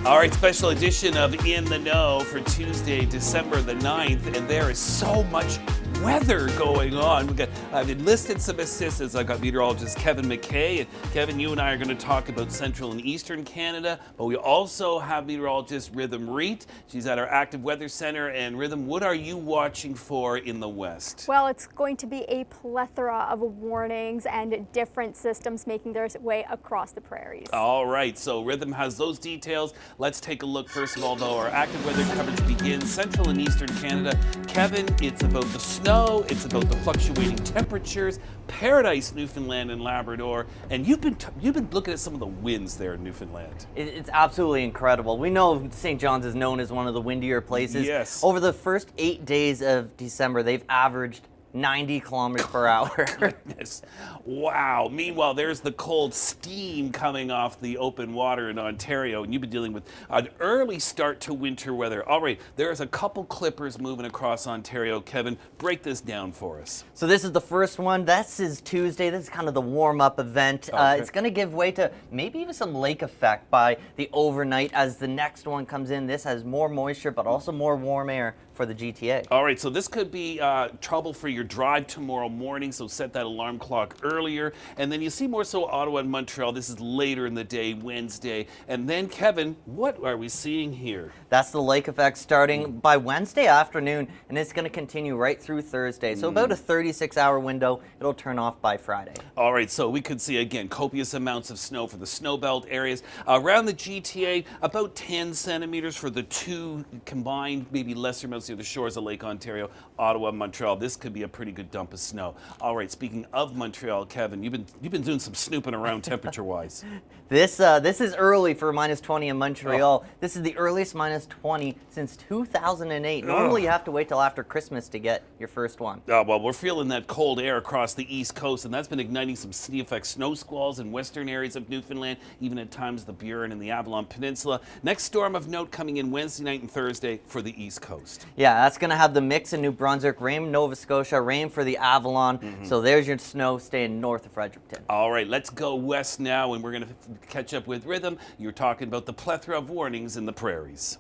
All right, special edition of In the Know for Tuesday, December the 9th, and there is so much weather going on. I've enlisted some assistants. I've got meteorologist Kevin MacKay, and Kevin, you and I are going to talk about central and eastern Canada, but we also have meteorologist Rhythm Reet. She's at our active weather center. And Rhythm, what are you watching for in the west? Well, it's going to be a plethora of warnings and different systems making their way across the prairies. All right, so Rhythm has those details. Let's take a look. First of all, though, our active weather coverage begins central and eastern Canada. Kevin, it's about the snow, it's about the fluctuating temperatures, paradise, Newfoundland and Labrador, and you've been looking at some of the winds there in Newfoundland. It's absolutely incredible. We know St. John's is known as one of the windier places. Yes. Over the first 8 days of December, they've averaged 90 kilometers per hour. Goodness. Wow. Meanwhile, there's the cold steam coming off the open water in Ontario, and you've been dealing with an early start to winter weather. All right, there's a couple clippers moving across Ontario. Kevin, break this down for us. So this is the first one. This is Tuesday. This is kind of the warm-up event. Okay. It's going to give way to maybe even some lake effect by the overnight as the next one comes in. This has more moisture, but also more warm air for the GTA. All right, so this could be trouble for your drive tomorrow morning, so set that alarm clock earlier. And then you see more so Ottawa and Montreal. This is later in the day, Wednesday. And then, Kevin, what are we seeing here? That's the lake effect starting by Wednesday afternoon, and it's going to continue right through Thursday. So about a 36-hour window. It'll turn off by Friday. All right, so we could see, again, copious amounts of snow for the snowbelt areas. Around the GTA, about 10 centimeters for the two combined, maybe lesser amounts near the shores of Lake Ontario, Ottawa, Montreal. This could be a pretty good dump of snow. All right, speaking of Montreal, Kevin, you've been doing some snooping around temperature-wise. This is early for minus 20 in Montreal. Oh. This is the earliest minus 20 since 2008. Normally you have to wait till after Christmas to get your first one. Well, we're feeling that cold air across the east coast, and that's been igniting some sea-effect snow squalls in western areas of Newfoundland, even at times the Burin and the Avalon Peninsula. Next storm of note coming in Wednesday night and Thursday for the east coast. Yeah, that's going to have the mix in New Brunswick, rain in Nova Scotia, rain for the Avalon. So there's your snow staying north of Fredericton. All right, let's go west now, and we're going to catch up with Rhythm. You're talking about the plethora of warnings in the prairies.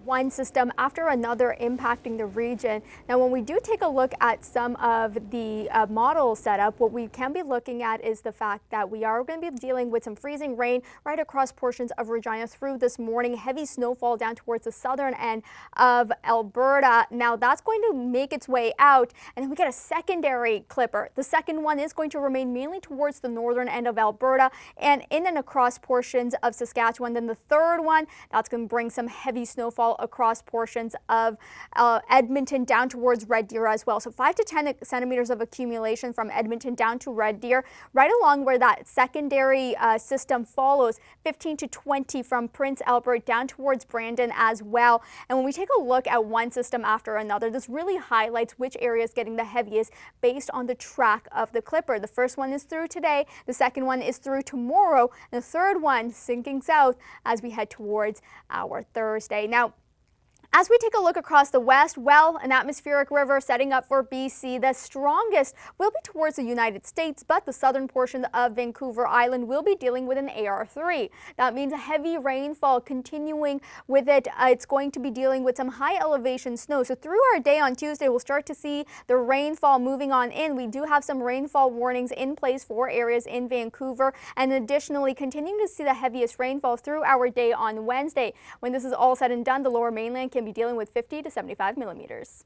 One system after another impacting the region. Now, when we do take a look at some of the model setup, what we can be looking at is the fact that we are going to be dealing with some freezing rain right across portions of Regina through this morning, heavy snowfall down towards the southern end of Alberta. Now, that's going to make its way out, and then we get a secondary clipper. The second one is going to remain mainly towards the northern end of Alberta and in and across portions of Saskatchewan. Then the third one, that's going to bring some heavy snowfall across portions of Edmonton down towards Red Deer as well. So 5 to 10 centimeters of accumulation from Edmonton down to Red Deer, right along where that secondary system follows, 15 to 20 from Prince Albert down towards Brandon as well. And when we take a look at one system after another, this really highlights which area is getting the heaviest based on the track of the clipper. The first one is through today, the second one is through tomorrow, and the third one sinking south as we head towards our Thursday. Now, as we take a look across the west, well, an atmospheric river setting up for BC. The strongest will be towards the United States, but the southern portion of Vancouver Island will be dealing with an AR3. That means a heavy rainfall continuing with it. It's going to be dealing with some high elevation snow. So through our day on Tuesday, we'll start to see the rainfall moving on in. We do have some rainfall warnings in place for areas in Vancouver, and additionally continuing to see the heaviest rainfall through our day on Wednesday. When this is all said and done, the lower mainland can be dealing with 50 to 75 millimeters.